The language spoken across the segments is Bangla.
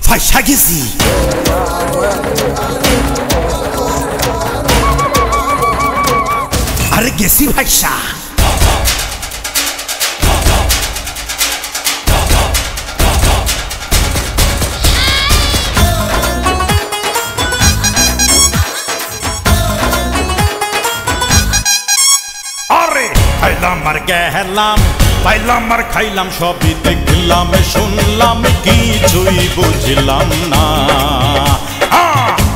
ফাইসা গেছি আরে গেছি ভাইসা খাইলাম আর গেলাম পাইলাম আর খাইলাম সবই দেখলাম শুনলাম কিছুই বুঝলাম না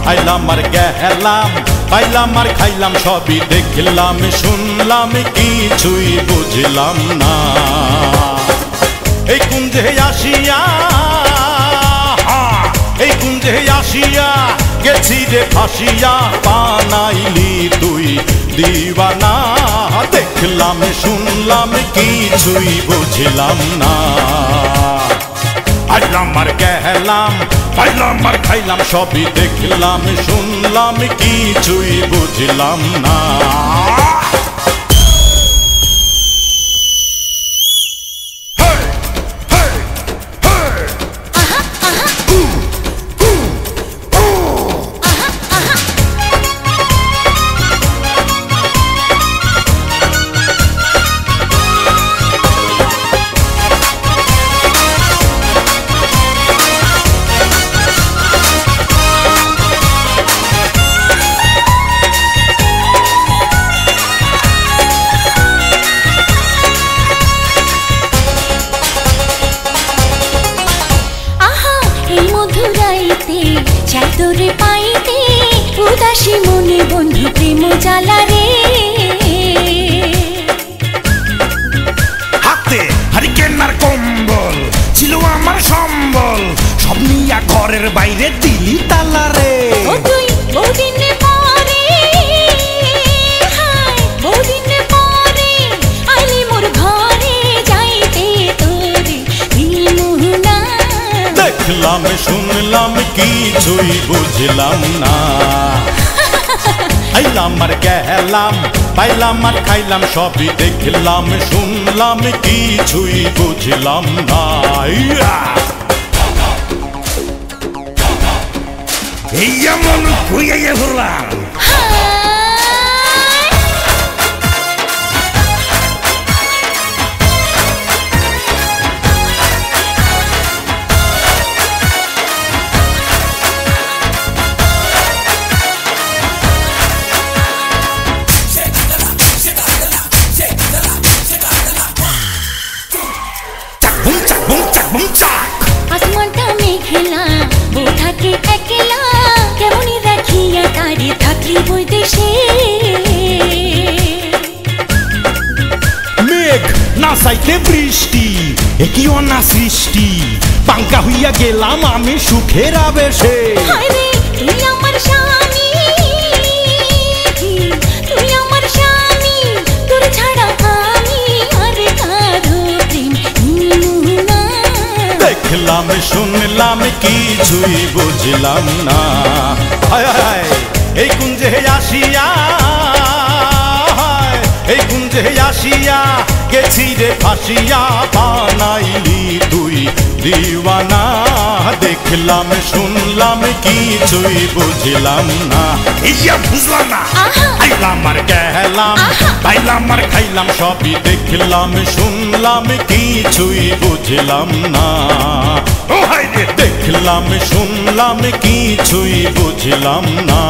খাইলাম আর গেলাম পাইলাম আর খাইলাম সবই দেখলাম শুনলাম কিছুই বুঝলাম না এই কুঞ্জে আসিয়া এই কুঞ্জে আসিয়া গেছি রে ফাঁসিয়া বানাইলি তুই দিওয়ানা দেখলাম শুনলাম কিছুই বুঝলাম না আইলাম আর গেলাম পাইলাম আর খাইলাম সবই দেখলাম শুনলাম কিছুই বুঝলাম না তোরে পাইতে উদাসী মনে বন্ধু প্রেম জ্বালা রে হাতে হারিকেন আর কম্বল ছিল আমার সম্বল সব নিয়া ঘরের বাইরে দিলি তালা রে ও তুই বহুদিনে পরে হায় বহুদিনে পরে আইলি মোর ঘরে যাইতে তোরে দিলুনা দেখলাম শুনলাম কিছুই বুঝলাম না আইলাম আর গেলাম পাইলাম আর খাইলাম সবই দেখলাম শুনলাম কিছুই বুঝলাম না এই এমন খুইয়া বললাম আসমানটা মেঘলা বউ থাকে একলা কেমনই রাখিয়া তারে থাকলি বই দেশে মেঘ না চাইতে বৃষ্টি একিও না সৃষ্টি পাঙ্কা হইয়া গেলাম আমি সুখের আবেশে হায়রে তুই আমার স্বামী তুই আমার স্বামী তোর ছাড়া আমি আর কারো প্রেম নিমুনা দেখলাম শুনলাম কিছুই বুঝলাম না হায় হায় এই কুঞ্জে আসিয়া এই কুঞ্জে আসিয়া গেছি রে ফাঁসিয়া বানাইলি তুই দিওয়ানা দেখলাম শুনলাম কিছুই বুঝলাম না ইয়া বুঝলাম না আইলাম আর গেলাম পাইলাম আর খাইলাম সবই দেখলাম শুনলাম কিছুই বুঝলাম না ও হায় রে দেখলাম শুনলাম কিছুই বুঝলাম না